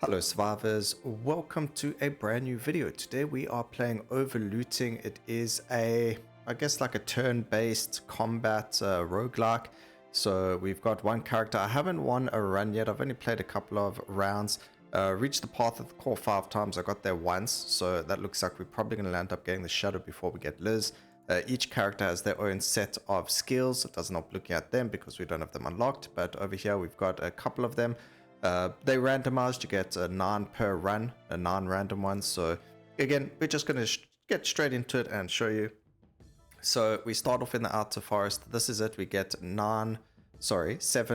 Hello survivors, welcome to a brand new video. Today we are playing Overlooting. It is I guess like a turn-based combat roguelike. So we've got one character. I haven't won a run yet. I've only played a couple of rounds. Reached the path of the core 5 times. I got there once, so that looks like we're probably going to land up getting the shadow before we get Liz. Each character has their own set of skills. It doesn't help looking at them because we don't have them unlocked, but over here we've got a couple of them. They randomized, you get a 9 per run, a non-random one. So again, we're just going to get straight into it and show you. So we start off in the outer forest. This is it. We get 7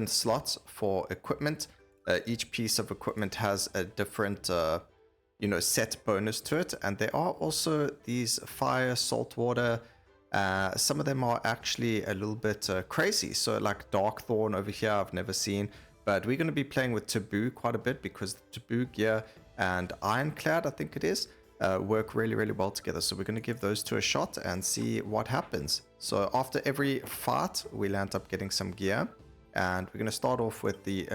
slots for equipment. Each piece of equipment has a different, set bonus to it. And there are also these fire, salt water. Some of them are actually a little bit crazy. So like Dark Thorn over here, I've never seen. But we're going to be playing with Taboo quite a bit because the Taboo gear and Ironclad, I think it is, work really, really well together. So we're going to give those two a shot and see what happens. So after every fight, we'll end up getting some gear. And we're going to start off with the,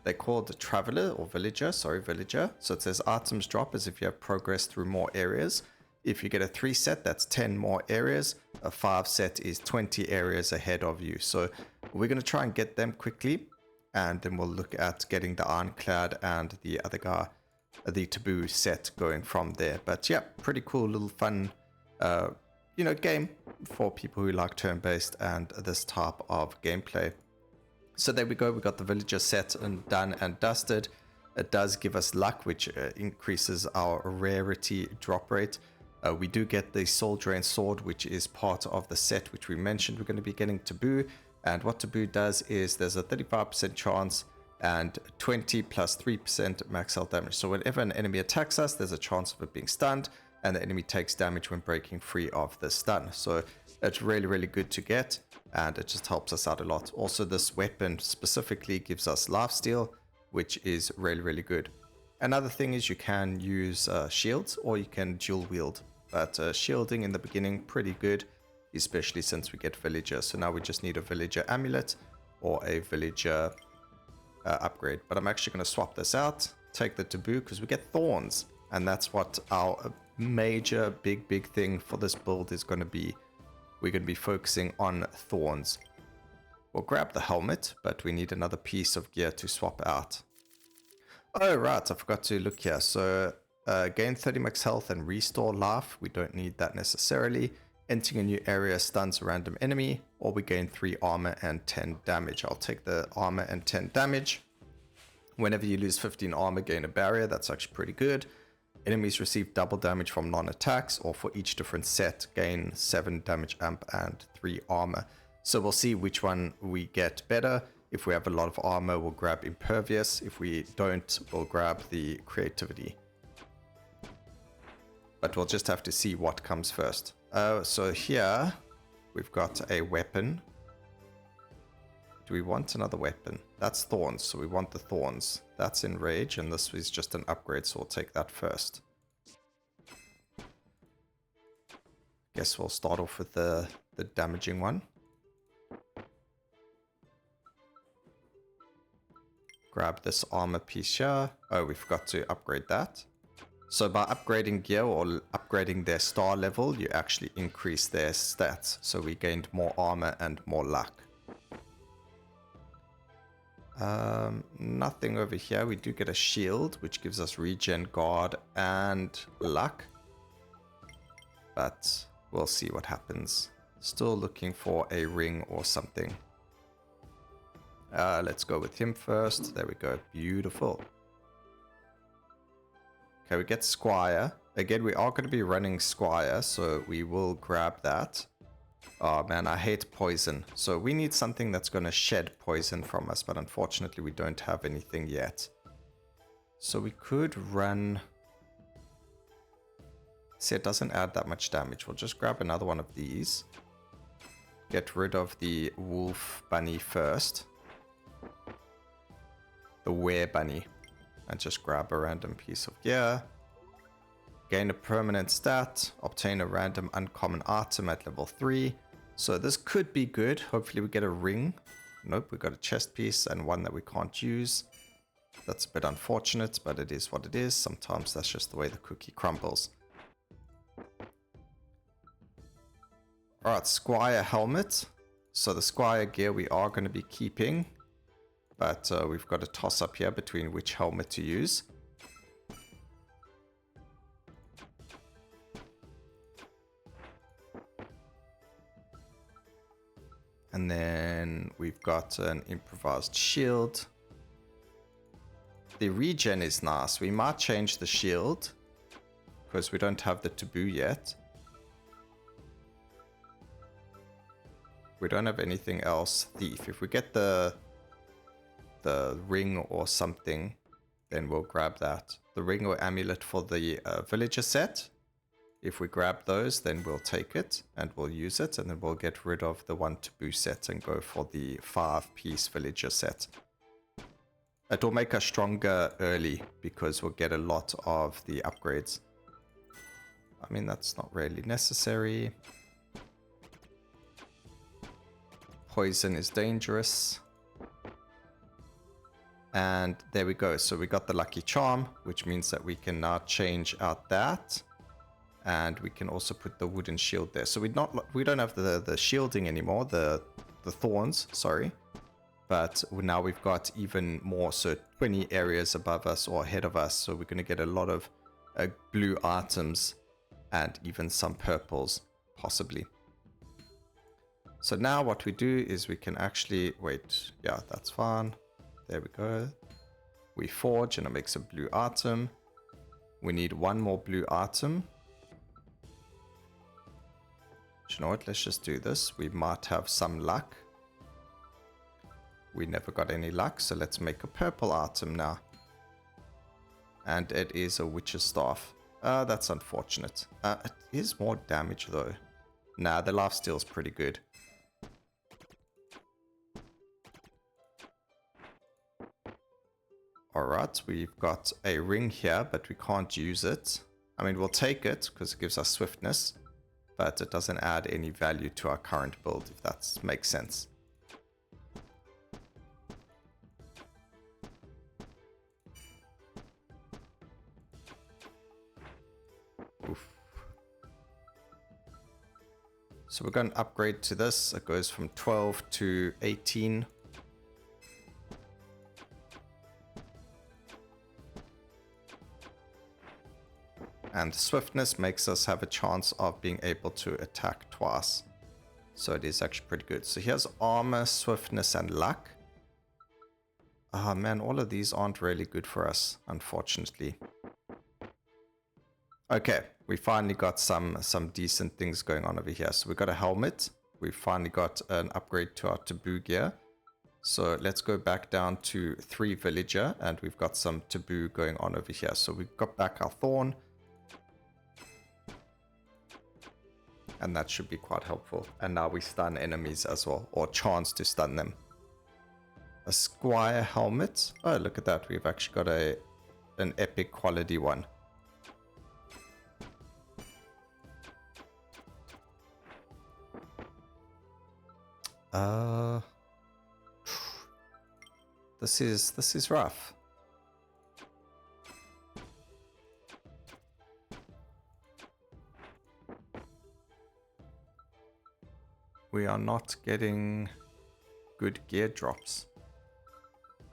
they call it the Traveler or Villager. So it says items drop as if you have progressed through more areas. If you get a 3 set, that's 10 more areas. A 5 set is 20 areas ahead of you. So we're going to try and get them quickly. And then we'll look at getting the Ironclad and the other guy, the Taboo set going from there. But yeah, pretty cool little fun, game for people who like turn-based and this type of gameplay. So there we go. We got the Villager set and done and dusted. It does give us luck, which increases our rarity drop rate. We do get the Soul Drain Sword, which is part of the set, which we mentioned we're going to be getting Taboo. And what Taboo does is there's a 35% chance and 20 plus 3% max health damage. So whenever an enemy attacks us, there's a chance of it being stunned, and the enemy takes damage when breaking free of the stun. So it's really, really good to get, and it just helps us out a lot. Also, this weapon specifically gives us lifesteal, which is really, really good. Another thing is you can use shields or you can dual wield. But shielding in the beginning, pretty good, especially since we get Villager. So now we just need a Villager Amulet or a Villager upgrade. But I'm actually going to swap this out, take the Taboo, because we get Thorns. And that's what our major, big thing for this build is going to be. We're going to be focusing on Thorns. We'll grab the helmet, but we need another piece of gear to swap out. Oh, right, I forgot to look here. So gain 30 max health and restore life. We don't need that necessarily. Entering a new area stuns a random enemy, or we gain 3 armor and 10 damage. I'll take the armor and 10 damage. Whenever you lose 15 armor, gain a barrier. That's actually pretty good. Enemies receive double damage from non-attacks, or for each different set, gain 7 damage amp and 3 armor. So we'll see which one we get better. If we have a lot of armor, we'll grab Impervious. If we don't, we'll grab the Creativity. But we'll just have to see what comes first. So here we've got a weapon. Do we want another weapon? That's Thorns, so we want the Thorns. That's Enrage, and this is just an upgrade, so we'll take that first. Guess we'll start off with the damaging one. Grab this armor piece here. Oh, we forgot to upgrade that. So by upgrading gear or upgrading their star level, you actually increase their stats. So we gained more armor and more luck. Nothing over here. We do get a shield, which gives us regen, guard, and luck. But we'll see what happens. Still looking for a ring or something. Let's go with him first. There we go. Beautiful. Okay, we get Squire. Again, we are going to be running Squire, so we will grab that. Oh man, I hate poison. So we need something that's going to shed poison from us, but unfortunately we don't have anything yet. So we could run... See, it doesn't add that much damage. We'll just grab another one of these. Get rid of the wolf bunny first. The were bunny. And just grab a random piece of gear. Gain a permanent stat. Obtain a random uncommon item at level 3. So this could be good. Hopefully we get a ring. Nope, we got a chest piece and one that we can't use. That's a bit unfortunate, but it is what it is. Sometimes that's just the way the cookie crumbles. Alright, Squire helmet. So the Squire gear we are going to be keeping. But we've got a toss up here between which helmet to use. And then we've got an improvised shield. The regen is nice. We might change the shield because we don't have the taboo yet. We don't have anything else. Thief. If we get the ring or something, then we'll grab that. The ring or amulet for the villager set. If we grab those, then we'll take it and we'll use it, and then we'll get rid of the 1 taboo set and go for the 5-piece villager set. It will make us stronger early because we'll get a lot of the upgrades. I mean, that's not really necessary. Poison is dangerous. And there we go. So we got the lucky charm, which means that we can now change out that. And we can also put the wooden shield there. So we don't have the shielding anymore, the thorns, sorry. But now we've got even more, so 20 areas above us or ahead of us. So we're going to get a lot of blue items and even some purples, possibly. So now what we do is we can actually, wait, yeah, that's fine. There we go. We forge and it makes a blue item. We need 1 more blue item. Do you know what? Let's just do this. We might have some luck. We never got any luck, so let's make a purple item now. And it is a witch's staff. That's unfortunate. It is more damage though. Nah, the lifesteal is pretty good. Alright, we've got a ring here, but we can't use it. I mean, we'll take it because it gives us swiftness, but it doesn't add any value to our current build, if that makes sense. Oof. So we're going to upgrade to this. It goes from 12 to 18. And swiftness makes us have a chance of being able to attack twice. So it is actually pretty good. So here's armor, swiftness, and luck. Ah, man, all of these aren't really good for us, unfortunately. Okay, we finally got some decent things going on over here. So we got a helmet. We've finally got an upgrade to our taboo gear. So let's go back down to 3 villager, and we've got some taboo going on over here. So we've got back our thorn. And that should be quite helpful. And now we stun enemies as well, or chance to stun them. A squire helmet. Oh, look at that. We've actually got an epic quality one. This is rough. We are not getting good gear drops.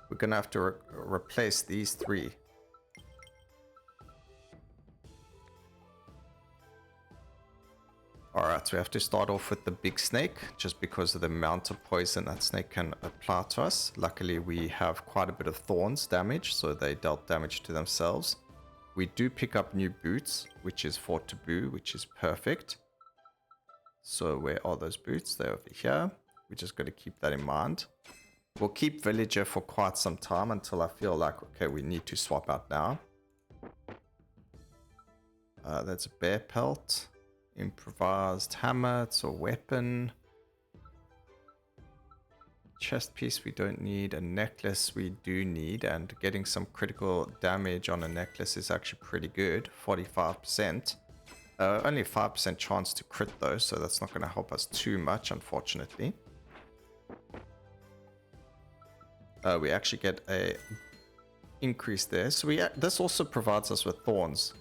We're gonna have to replace these 3. Alright, so we have to start off with the big snake, just because of the amount of poison that snake can apply to us. Luckily, we have quite a bit of thorns damage, so they dealt damage to themselves. We do pick up new boots, which is for taboo, which is perfect. So where are those boots? They're over here. We just got to keep that in mind. We'll keep villager for quite some time until I feel like, okay, we need to swap out now. That's a bear pelt. Improvised hammer, it's a weapon. Chest piece we don't need. A necklace we do need, and getting some critical damage on a necklace is actually pretty good. 45%. Only a 5% chance to crit though, so that's not going to help us too much, unfortunately. We actually get a increase there. So this also provides us with thorns.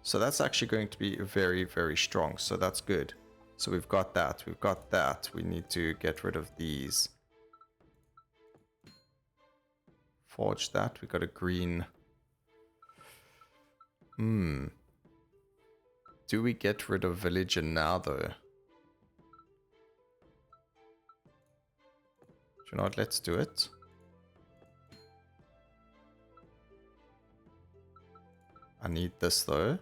So that's actually going to be very, very strong. So that's good. So we've got that. We've got that. We need to get rid of these. Forge that. We got a green. Do we get rid of villager now though? Do you know what? Let's do it. I need this though.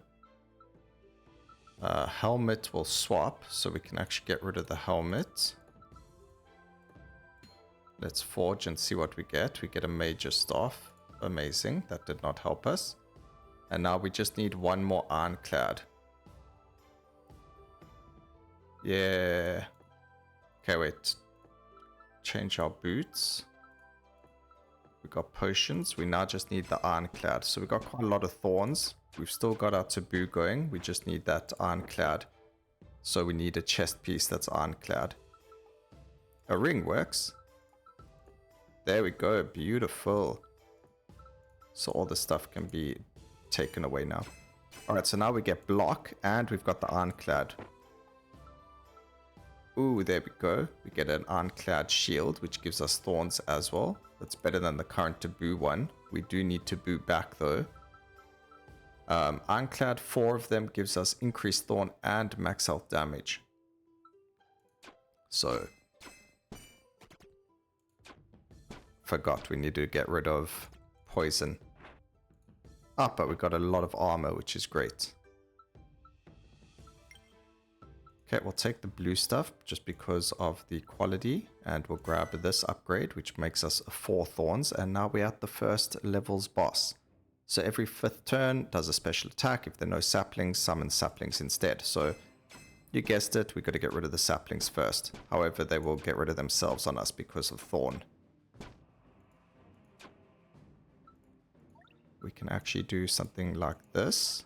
Helmet will swap, so we can actually get rid of the helmet. Let's forge and see what we get. We get a major staff. Amazing. That did not help us. And now we just need one more ironclad. Yeah. Okay, wait. Change our boots. We got potions. We now just need the ironclad. So we got quite a lot of thorns. We've still got our taboo going. We just need that ironclad. So we need a chest piece that's ironclad. A ring works. There we go. Beautiful. So all the stuff can be taken away now. Alright, so now we get block and we've got the ironclad. Ooh, there we go. We get an ironclad shield, which gives us thorns as well. That's better than the current taboo one. We do need taboo back though. Ironclad, 4 of them gives us increased thorn and max health damage. So, forgot we need to get rid of poison. Ah, but we got a lot of armor, which is great. Okay, we'll take the blue stuff just because of the quality, and we'll grab this upgrade, which makes us 4 thorns, and now we're at the first level's boss. So every 5th turn does a special attack. If there are no saplings, summon saplings instead. So you guessed it, we got to get rid of the saplings first. However, they will get rid of themselves on us because of thorn. We can actually do something like this.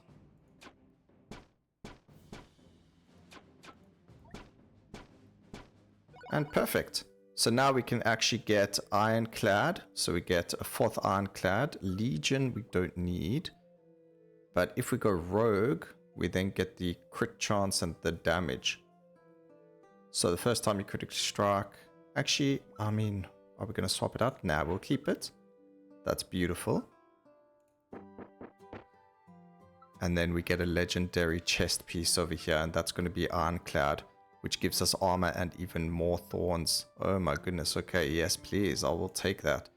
And perfect. So now we can actually get ironclad. So we get a 4th ironclad. Legion we don't need. But if we go rogue, we then get the crit chance and the damage. So the first time you critically strike. Actually, I mean, are we going to swap it out? Nah, we'll keep it. That's beautiful. And then we get a legendary chest piece over here. And that's going to be ironclad, which gives us armor and even more thorns. Oh my goodness. Okay, yes, please. I will take that.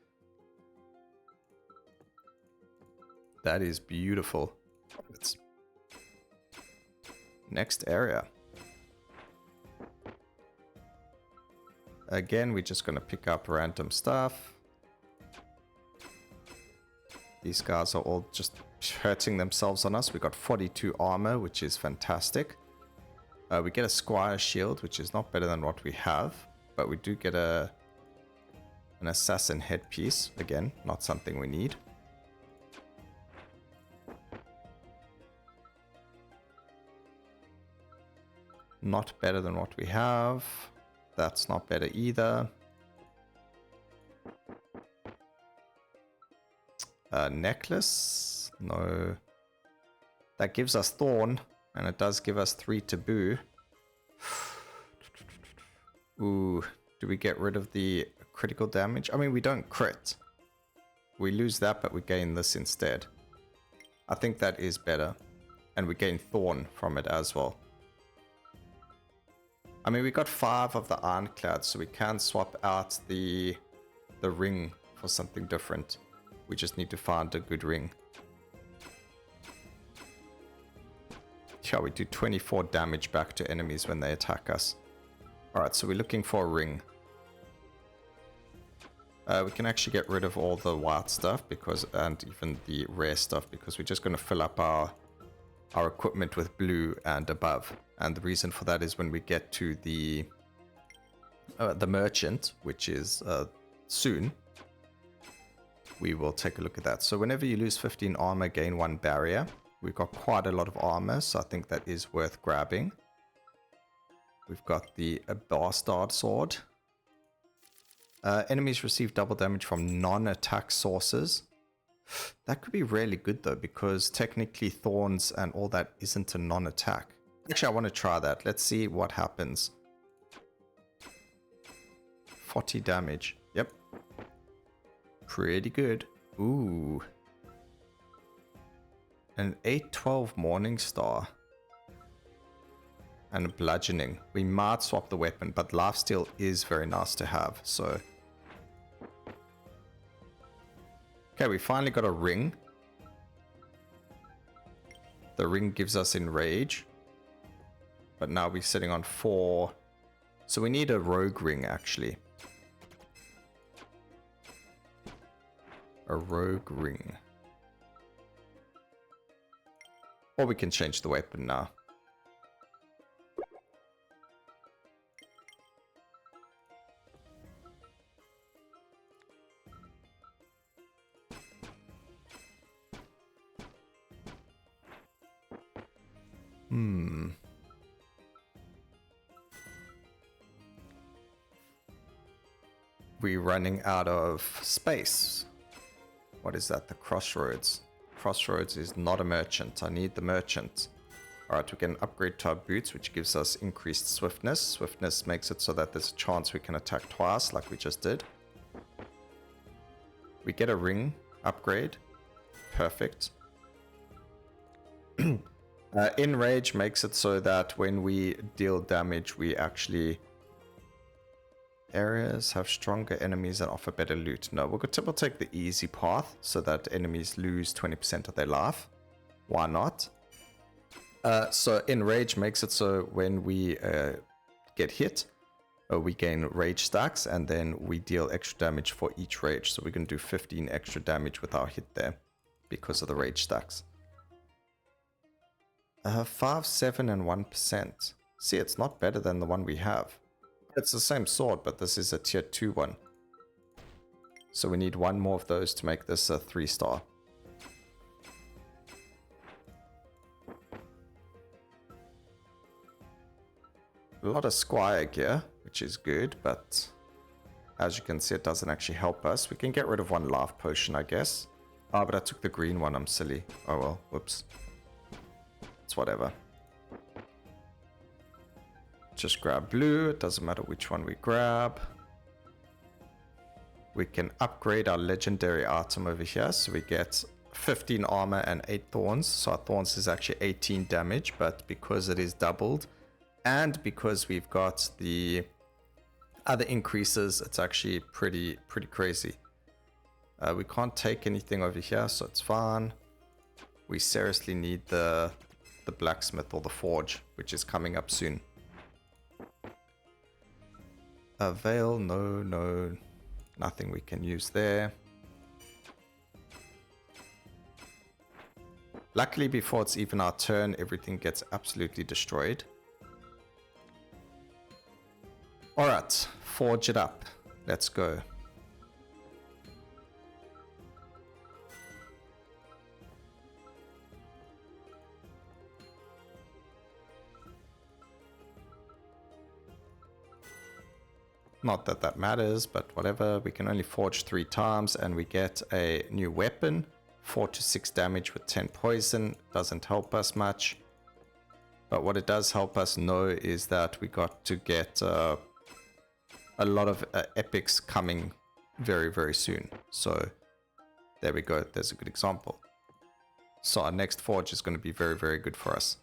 That is beautiful. It's next area. Again, we're just going to pick up random stuff. These guys are all just hurting themselves on us. We got 42 armor, which is fantastic. We get a squire shield, which is not better than what we have, but we do get an assassin headpiece. Again, not something we need. Not better than what we have. That's not better either. Necklace? No. That gives us thorn. And it does give us 3 taboo. Ooh, do we get rid of the critical damage? I mean, we don't crit. We lose that, but we gain this instead. I think that is better. And we gain thorn from it as well. I mean, we got 5 of the ironclad, so we can swap out the ring for something different. We just need to find a good ring. Yeah, we do 24 damage back to enemies when they attack us. Alright, so we're looking for a ring. We can actually get rid of all the white stuff and even the rare stuff, because we're just going to fill up our equipment with blue and above. And the reason for that is when we get to the merchant, which is soon, we will take a look at that. So whenever you lose 15 armor, gain 1 barrier. We've got quite a lot of armor, so I think that is worth grabbing. We've got the bastard sword. Enemies receive double damage from non-attack sources. That could be really good though, because technically Thorns and all that isn't a non-attack. Actually, I want to try that. Let's see what happens. 40 damage. Yep. Pretty good. Ooh. An 812 Morning Star. And a bludgeoning. We might swap the weapon, but lifesteal is very nice to have, so. Okay, we finally got a ring. The ring gives us enrage. But now we're sitting on 4. So we need a rogue ring, actually. A rogue ring. Or we can change the weapon now. We're running out of space. What is that? The crossroads. Crossroads is not a merchant. I need the merchant. Alright, we can upgrade to our boots, which gives us increased swiftness. Swiftness makes it so that there's a chance we can attack twice, like we just did. We get a ring upgrade. Perfect. Enrage makes it so that when we deal damage, we actually... Areas have stronger enemies and offer better loot. No, we'll take the easy path so that enemies lose 20% of their life. Why not? So Enrage makes it so when we get hit, we gain rage stacks, and then we deal extra damage for each rage. So we can do 15 extra damage with our hit there because of the rage stacks. 5, 7, and 1%. See, it's not better than the one we have. It's the same sword, but this is a tier 2 one. So we need one more of those to make this a 3-star. A lot of Squire gear, which is good, but as you can see, it doesn't actually help us. We can get rid of one life potion, I guess. Oh, but I took the green one. I'm silly. Oh well, whoops. It's whatever. Just grab blue. It doesn't matter which one we grab. We can upgrade our legendary item over here. So we get 15 armor and 8 thorns. So our thorns is actually 18 damage, but because it is doubled and because we've got the other increases, it's actually pretty crazy. We can't take anything over here, so it's fine. We seriously need the blacksmith or the forge, which is coming up soon. A veil, no, nothing we can use there. Luckily, before it's even our turn, everything gets absolutely destroyed. Alright, forge it up. Let's go. Not that that matters, but whatever. We can only forge 3 times and we get a new weapon. 4 to 6 damage with 10 poison. Doesn't help us much. But what it does help us know is that we got to get a lot of epics coming very soon. So there we go. There's a good example. So our next forge is going to be very good for us.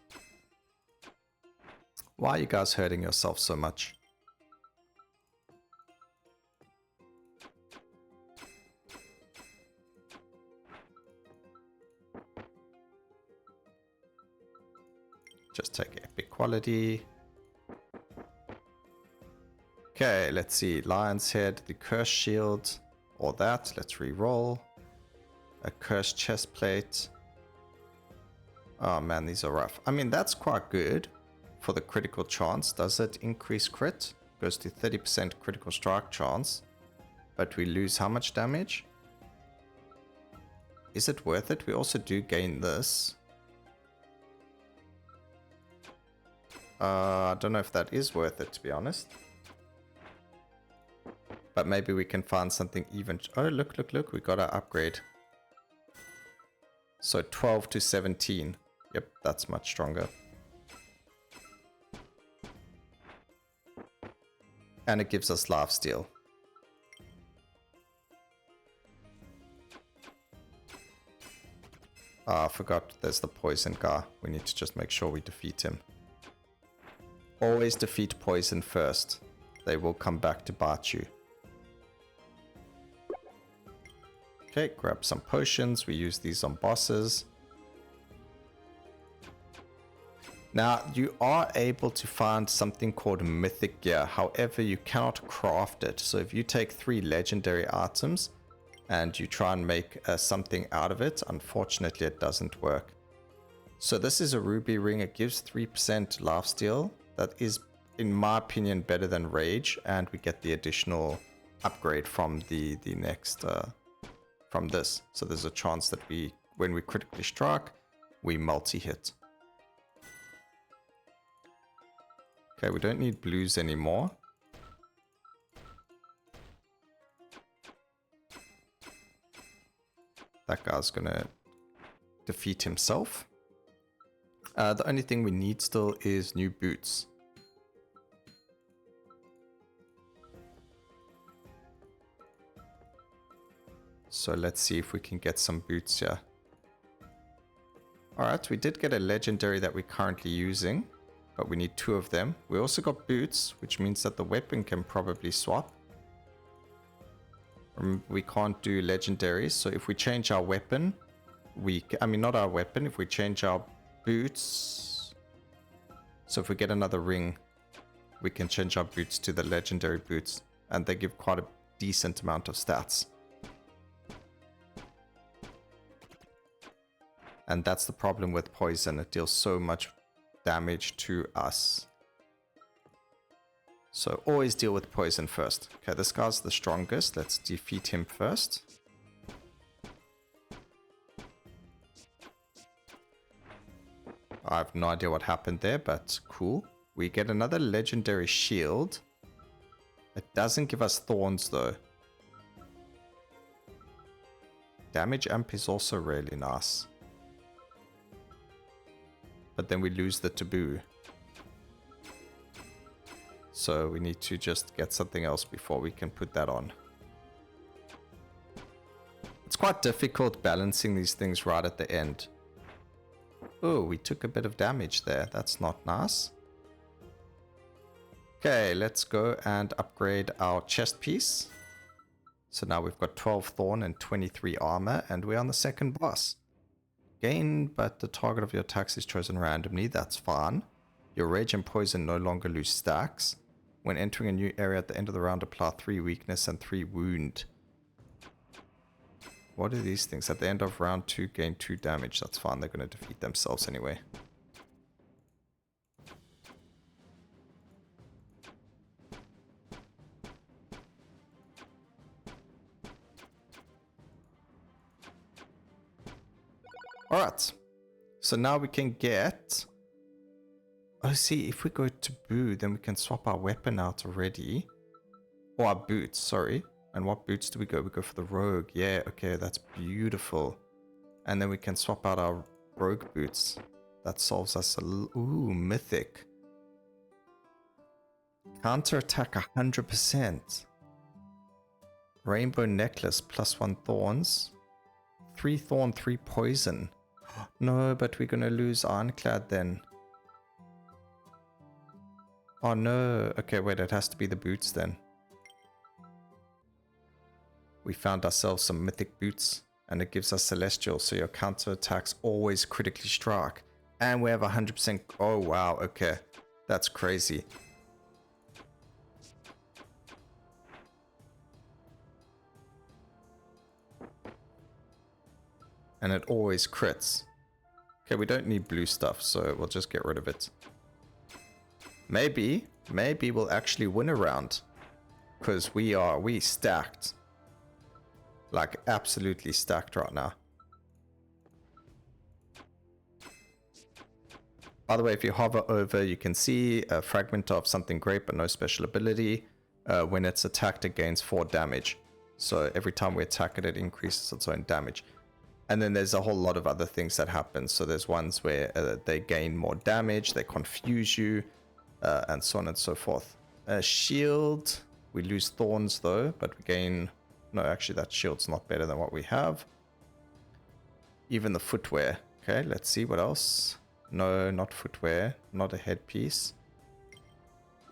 Why are you guys hurting yourself so much? Just take epic quality. Okay, let's see. Lion's head, the curse shield, or that. Let's re-roll. A cursed chest plate. Oh man, these are rough. I mean, that's quite good for the critical chance. Does it increase crit? Goes to 30% critical strike chance. But we lose how much damage? Is it worth it? We also do gain this. I don't know if that is worth it, to be honest. But maybe we can find something even... Oh, look. We got our upgrade. So 12 to 17. Yep, that's much stronger. And it gives us lifesteal. Ah, I forgot there's the poison guy. We need to just make sure we defeat him. Always defeat poison first. They will come back to bite you. Okay, grab some potions. We use these on bosses. Now, you are able to find something called mythic gear. However, you cannot craft it. So if you take 3 legendary items and you try and make something out of it, unfortunately, it doesn't work. So this is a ruby ring. It gives 3% lifesteal. That is, in my opinion, better than rage. And we get the additional upgrade from the next... from this. So there's a chance that when we critically strike, we multi-hit. Okay, we don't need blues anymore. That guy's gonna defeat himself. The only thing we need still is new boots. So let's see if we can get some boots here. Alright, we did get a legendary that we're currently using, but we need 2 of them. We also got boots, which means that the weapon can probably swap. We can't do legendaries, so if we change our weapon, not our weapon, if we change our boots. So if we get another ring, we can change our boots to the legendary boots, and they give quite a decent amount of stats. And that's the problem with poison. It deals so much damage to us. So always deal with poison first. Okay, this guy's the strongest. Let's defeat him first. I have no idea what happened there, but cool. We get another legendary shield. It doesn't give us thorns though. Damage amp is also really nice. But then we lose the taboo. So we need to just get something else before we can put that on. It's quite difficult balancing these things right at the end. Oh, we took a bit of damage there. That's not nice. Okay, let's go and upgrade our chest piece. So now we've got 12 thorn and 23 armor, and we're on the second boss. Gain, but the target of your attacks is chosen randomly. That's fine. Your rage and poison no longer lose stacks. When entering a new area at the end of the round, apply 3 weakness and 3 wound. What are these things? At the end of round 2, gain 2 damage. That's fine. They're going to defeat themselves anyway. Alright. So now we can get... Oh, see, if we go to Boo, then we can swap our weapon out already. Or our boots, sorry. And what boots do we go? We go for the rogue. Yeah, okay, that's beautiful. And then we can swap out our rogue boots. That solves us a little... Ooh, mythic. Counterattack 100%. Rainbow necklace, +1 thorns. 3 thorn, 3 poison. No, but we're gonna lose Ironclad then. Oh no. Okay, wait, it has to be the boots then. We found ourselves some mythic boots, and it gives us celestial, so your counterattacks always critically strike. And we have 100%. Oh wow, okay. That's crazy. And it always crits. Okay, we don't need blue stuff, so we'll just get rid of it. Maybe we'll actually win a round. Because we stacked. Like, absolutely stacked right now. By the way, if you hover over, you can see a fragment of something great, but no special ability. When it's attacked, it gains 4 damage. So every time we attack it, it increases its own damage. And then there's a whole lot of other things that happen. So there's ones where they gain more damage, they confuse you, and so on and so forth. Shield, we lose Thorns though, but we gain... No, actually that shield's not better than what we have. Even the footwear. Okay, let's see what else. No, not footwear, not a headpiece.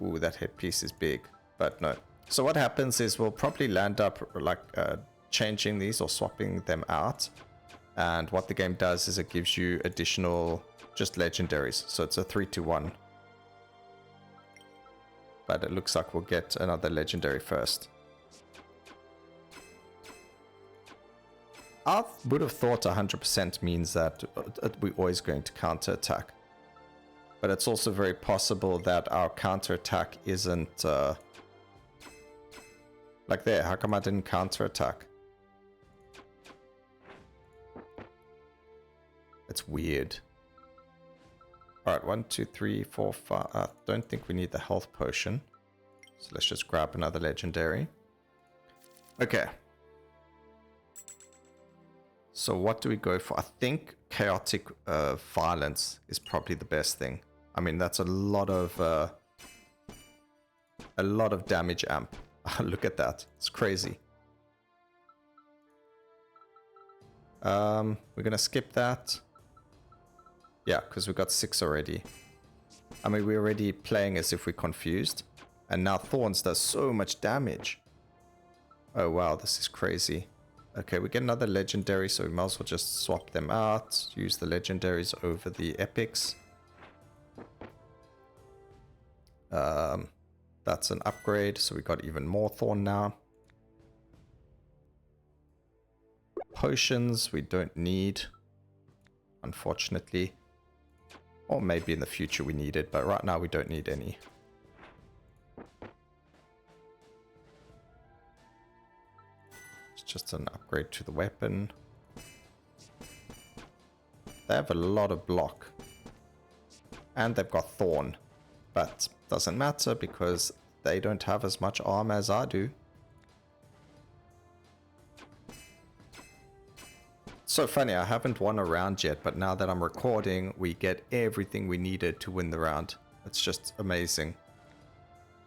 Ooh, that headpiece is big, but no. So what happens is we'll probably land up like changing these or swapping them out. And what the game does is it gives you additional just legendaries. So it's a 3-to-1. But it looks like we'll get another legendary first. I would have thought 100% means that we're always going to counterattack. But it's also very possible that our counterattack isn't... like there, how come I didn't counterattack? It's weird. Alright, 1, 2, 3, 4, 5. I don't think we need the health potion. So let's just grab another legendary. Okay. So what do we go for? I think chaotic violence is probably the best thing. I mean, that's a lot of damage amp. Look at that. It's crazy. We're going to skip that. Yeah, because we got 6 already. I mean, we're already playing as if we're confused. And now Thorns does so much damage. Oh, wow, this is crazy. Okay, we get another legendary, so we might as well just swap them out. Use the legendaries over the epics. That's an upgrade, so we got even more Thorn now. Potions we don't need, unfortunately. Or maybe in the future we need it, but right now we don't need any. It's just an upgrade to the weapon. They have a lot of block. And they've got Thorn. But doesn't matter because they don't have as much armor as I do. So funny, I haven't won a round yet, but now that I'm recording, we get everything we needed to win the round. It's just amazing.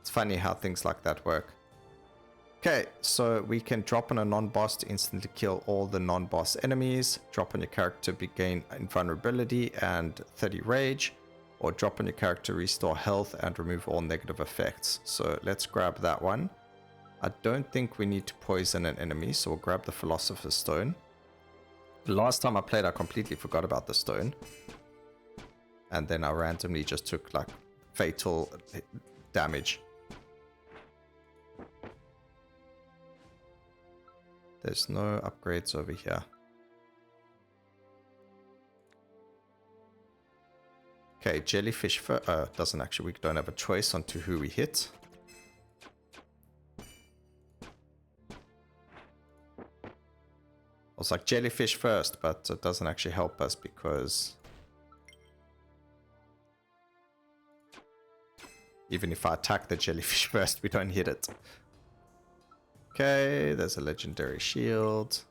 It's funny how things like that work. Okay, so we can drop on a non-boss to instantly kill all the non-boss enemies. Drop on your character to gain invulnerability and 30 rage. Or drop on your character, restore health and remove all negative effects. So let's grab that one. I don't think we need to poison an enemy, so we'll grab the Philosopher's Stone. The last time I played, I completely forgot about the stone. And then I randomly just took like fatal damage. There's no upgrades over here. Okay, jellyfish doesn't actually, we don't have a choice on to who we hit. I was like jellyfish first, but it doesn't actually help us because even if I attack the jellyfish first, we don't hit it. Okay, there's a legendary shield.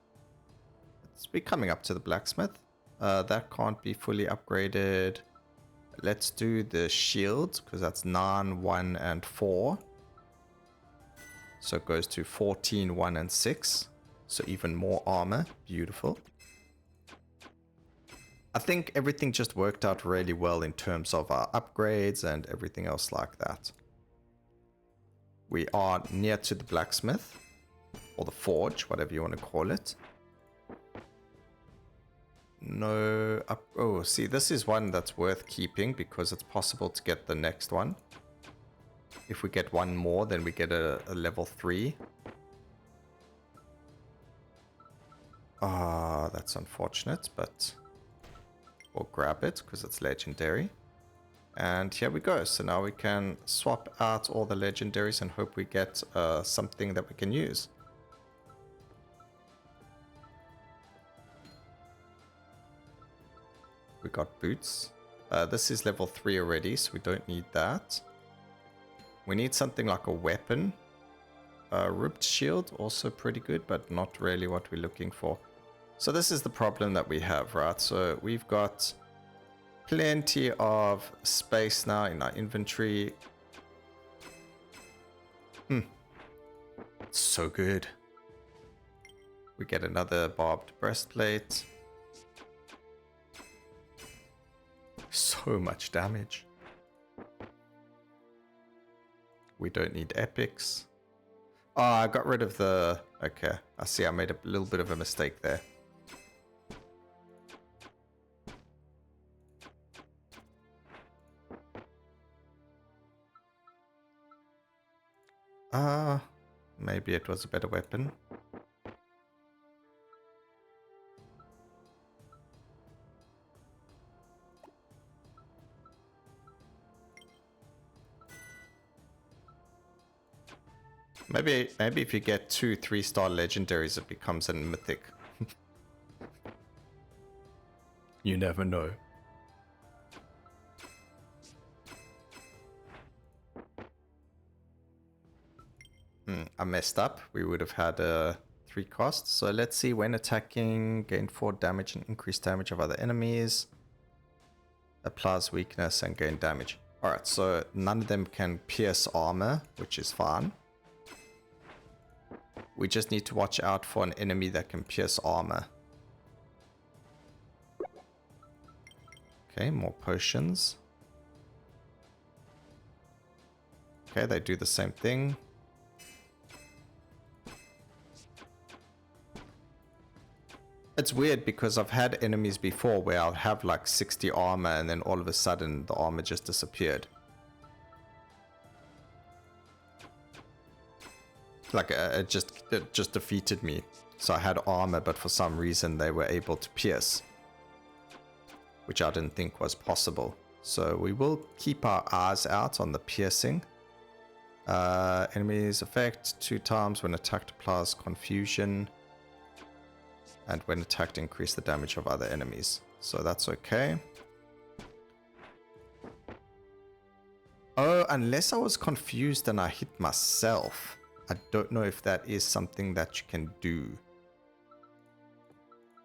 Let's be coming up to the blacksmith. That can't be fully upgraded. Let's do the shield because that's 9, 1, and 4. So it goes to 14, 1, and 6. So even more armor. Beautiful. I think everything just worked out really well in terms of our upgrades and everything else like that. We are near to the blacksmith. Or the forge, whatever you want to call it. No up. Oh, see, this is one that's worth keeping because it's possible to get the next one. If we get one more, then we get a level 3. Ah, that's unfortunate, but we'll grab it because it's legendary. And here we go. So now we can swap out all the legendaries and hope we get something that we can use. We got boots. This is level 3 already, so we don't need that. We need something like a weapon. Ripped shield, also pretty good, but not really what we're looking for. So this is the problem that we have, right? So we've got plenty of space now in our inventory. So good. We get another barbed breastplate. So much damage. We don't need epics. Oh, I got rid of the... Okay, I see I made a little bit of a mistake there. Maybe it was a better weapon. Maybe if you get 2 3-star legendaries, it becomes a mythic. You never know. I messed up. We would have had 3 costs. So let's see. When attacking, gain 4 damage and increase damage of other enemies. Applies weakness and gain damage. Alright, so none of them can pierce armor, which is fine. We just need to watch out for an enemy that can pierce armor. Okay, more potions. Okay, they do the same thing. It's weird because I've had enemies before where I'll have like 60 armor and then all of a sudden the armor just disappeared. Like it just defeated me. So I had armor, but for some reason they were able to pierce, which I didn't think was possible. So we will keep our eyes out on the piercing. Enemies effect 2 times when attacked applies confusion. And when attacked, increase the damage of other enemies. So that's okay. Oh, unless I was confused and I hit myself. I don't know if that is something that you can do.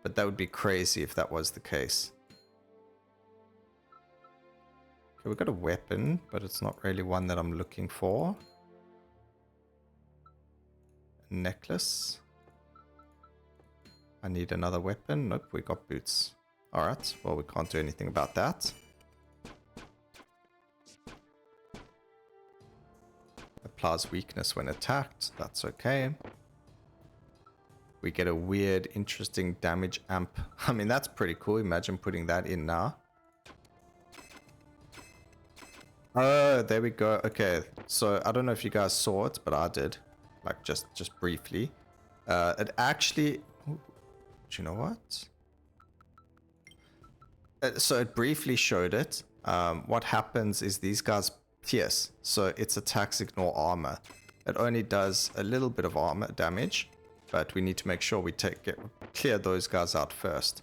But that would be crazy if that was the case. Okay, we've got a weapon, but it's not really one that I'm looking for. A necklace. I need another weapon. Nope, we got boots. Alright, well, we can't do anything about that. Applies weakness when attacked. That's okay. We get a weird, interesting damage amp. I mean, that's pretty cool. Imagine putting that in now. Oh, there we go. Okay, so I don't know if you guys saw it, but I did. Like, just briefly. It actually... Do you know what? So it briefly showed it. What happens is these guys pierce. So its attacks ignore armor. It only does a little bit of armor damage, but we need to make sure we clear those guys out first.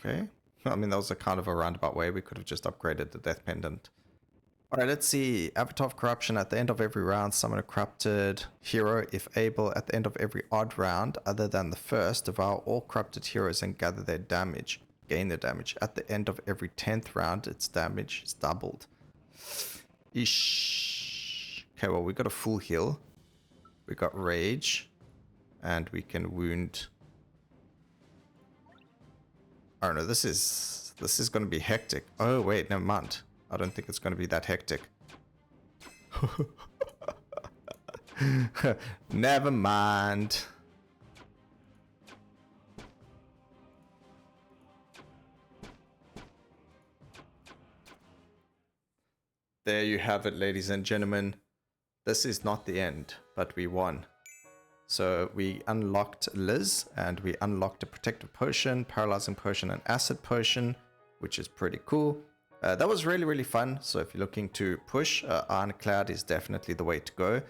Okay. I mean, that was a kind of a roundabout way. We could have just upgraded the death pendant. Alright, let's see. Avatar of Corruption. At the end of every round, summon a corrupted hero. If able, at the end of every odd round, other than the first, devour all corrupted heroes and gather their damage. Gain their damage. At the end of every 10th round, its damage is doubled. Eesh. Okay, well, we got a full heal. We got rage. And we can wound. I don't know, this is going to be hectic. Oh, wait, never mind. I don't think it's going to be that hectic. Never mind. There you have it, ladies and gentlemen. This is not the end, but we won. So we unlocked Liz, and we unlocked a protective potion, paralyzing potion, and acid potion, which is pretty cool. That was really, really fun. So if you're looking to push, Ironclad is definitely the way to go.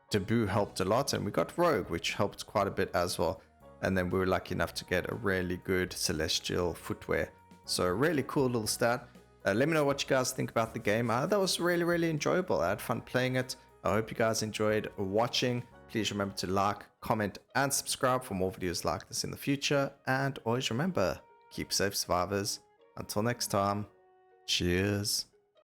Taboo helped a lot, and we got Rogue, which helped quite a bit as well. And then we were lucky enough to get a really good Celestial footwear. So a really cool little stat. Let me know what you guys think about the game. That was really, really enjoyable. I had fun playing it. I hope you guys enjoyed watching. Please remember to like, comment, and subscribe for more videos like this in the future. And always remember, keep safe, survivors. Until next time, cheers.